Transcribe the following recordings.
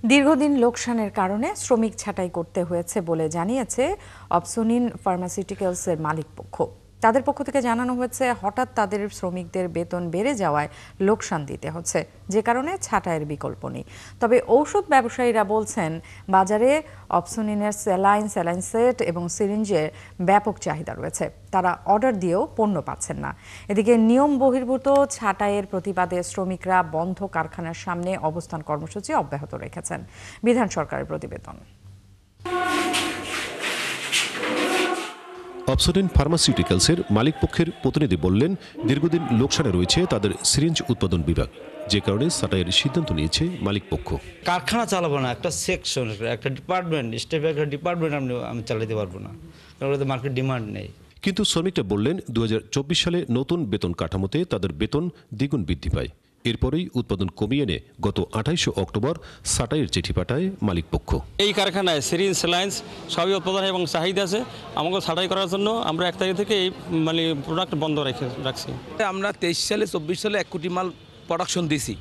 দীর্ঘদিন লোকসানের কারণে শ্রমিক ছাঁটাই করতে হয়েছে বলে জানিয়েছে অপসোনিন ফার্মাসিউটিক্যালসের মালিকপক্ষ। তাদের পক্ষ থেকে জানানো হয়েছে, হঠাৎ তাদের শ্রমিকদের বেতন বেড়ে যাওয়ায় লোকসান দিতে হচ্ছে, যে কারণে ছাঁটাইয়ের বিকল্প নেই। তবে ঔষধ ব্যবসায়ীরা বলছেন, বাজারে অপসোনিনের স্যালাইন সেট এবং সিরিঞ্জের ব্যাপক চাহিদা রয়েছে। তারা অর্ডার দিয়েও পণ্য পাচ্ছেন না। এদিকে নিয়ম বহির্ভূত ছাঁটাইয়ের প্রতিবাদে শ্রমিকরা বন্ধ কারখানার সামনে অবস্থান কর্মসূচি অব্যাহত রেখেছেন। বিধান সরকারের প্রতিবেদন। অপসোনিন ফার্মাসিউটিক্যালসের মালিকপক্ষের প্রতিনিধি বললেন, দীর্ঘদিন লোকসানে রয়েছে তাদের সিরিঞ্জ উৎপাদন বিভাগ, যে কারণে ছাঁটাইয়ের সিদ্ধান্ত নিয়েছে মালিকপক্ষ। কারখানা চালাবো না, একটা সেকশন, একটা ডিপার্টমেন্ট, স্টেপে একটা ডিপার্টমেন্ট আমি চালাতে পারবো না, কারণ ওদের মার্কেট ডিমান্ড নেই। কিন্তু শ্রমিকরা বললেন, 2024 সালে নতুন বেতন কাঠামোতে তাদের বেতন দ্বিগুণ বৃদ্ধি পায়। এরপরেই উৎপাদন কমিয়ে এনে গত 28 অক্টোবর ছাঁটাইয়ের চিঠি পাঠায় মালিকপক্ষ। এই কারখানায় সিরিঞ্জ স্যালাইন সবই উৎপাদন এবং চাহিদা আছে। আমাকে ছাঁটাই করার জন্য আমরা 1 তারিখ থেকে এই প্রোডাক্ট বন্ধ রাখছি। আমরা 23 সালে 24 সালে 1 কোটি মাল প্রোডাকশন দিছি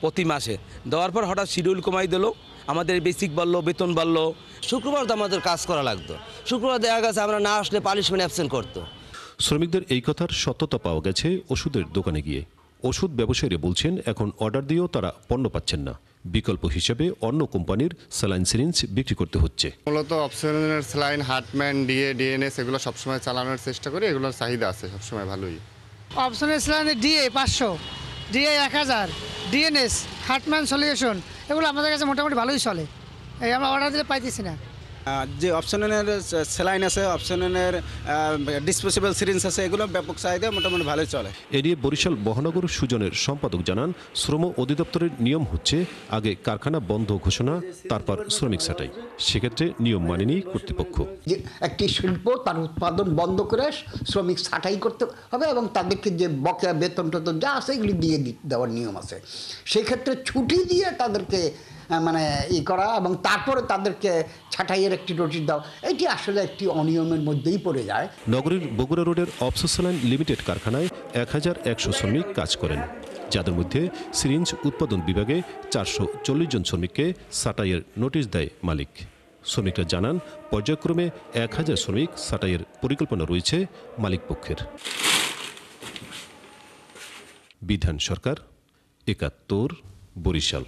প্রতি মাসে। দেওয়ার পর হঠাৎ শিডিউল কমাই দিল, আমাদের বেসিক বাড়লো, বেতন বাড়লো। শুক্রবার তো আমাদের কাজ করা লাগতো, শুক্রবার দেখা গেছে আমরা না আসলে পানিশমেন্ট অ্যাবসেন্ট করতো। শ্রমিকদের এই কথার সত্যতা পাওয়া গেছে ওষুধের দোকানে গিয়ে। ওষুধ ব্যবসায়ীরা বলছেন, এখন অর্ডার দিয়েও তারা পণ্য পাচ্ছেন না। বিকল্প হিসেবে অন্য কোম্পানির স্যালাইন সিরিঞ্জ বিক্রি করতে হচ্ছে। মূলত অপসোনিনের স্যালাইন, হার্টম্যান, ডিএনএস এগুলো সবসময় চালানোর চেষ্টা করি, এগুলোর চাহিদা আছে সবসময় ভালোই। অপসোনিন স্যালাইনের DA 500, DA 1000, DNS, Hartmann solution এগুলো আমাদের কাছে মোটামুটি ভালোই চলে। এই আমরা অর্ডার দিলে পাইতেছি না। যে অপসোনিনের স্যালাইন আছে, অপসোনিনের ডিসপোজেবল সিরিঞ্জ আছে, এগুলো ব্যাপক চাহিদা, মোটামুটি ভালোই চলে। এ নিয়ে বরিশাল মহানগর সুজনের সম্পাদক জানান, শ্রম অধিদপ্তরের নিয়ম হচ্ছে আগে কারখানা বন্ধ ঘোষণা, তারপর শ্রমিক ছাঁটাই। সেক্ষেত্রে নিয়ম মানেনি কর্তৃপক্ষ। যে একটি শিল্প তার উৎপাদন বন্ধ করে শ্রমিক ছাঁটাই করতে হবে এবং তাদেরকে যে বকেয়া বেতন টেতন যা আছে এগুলি দিয়ে দেওয়ার নিয়ম আছে। সেক্ষেত্রে ছুটি দিয়ে তাদেরকে করা এবং তারপরে তাদেরকে ছাঁটাইয়ের একটি নোটিশ দাও, এটি আসলে একটি অনিয়মের মধ্যেই পড়ে যায়। নগরীর বগুড়া রোডের অপসোসালাইন লিমিটেড কারখানায় 1100 শ্রমিক কাজ করেন, যাদের মধ্যে সিরিঞ্জ উৎপাদন বিভাগে 440 জন শ্রমিককে ছাঁটাইয়ের নোটিশ দেয় মালিক। শ্রমিকরা জানান, পর্যায়ক্রমে 1000 শ্রমিক ছাঁটাইয়ের পরিকল্পনা রয়েছে মালিকপক্ষের। বিধান সরকার, 71, বরিশাল।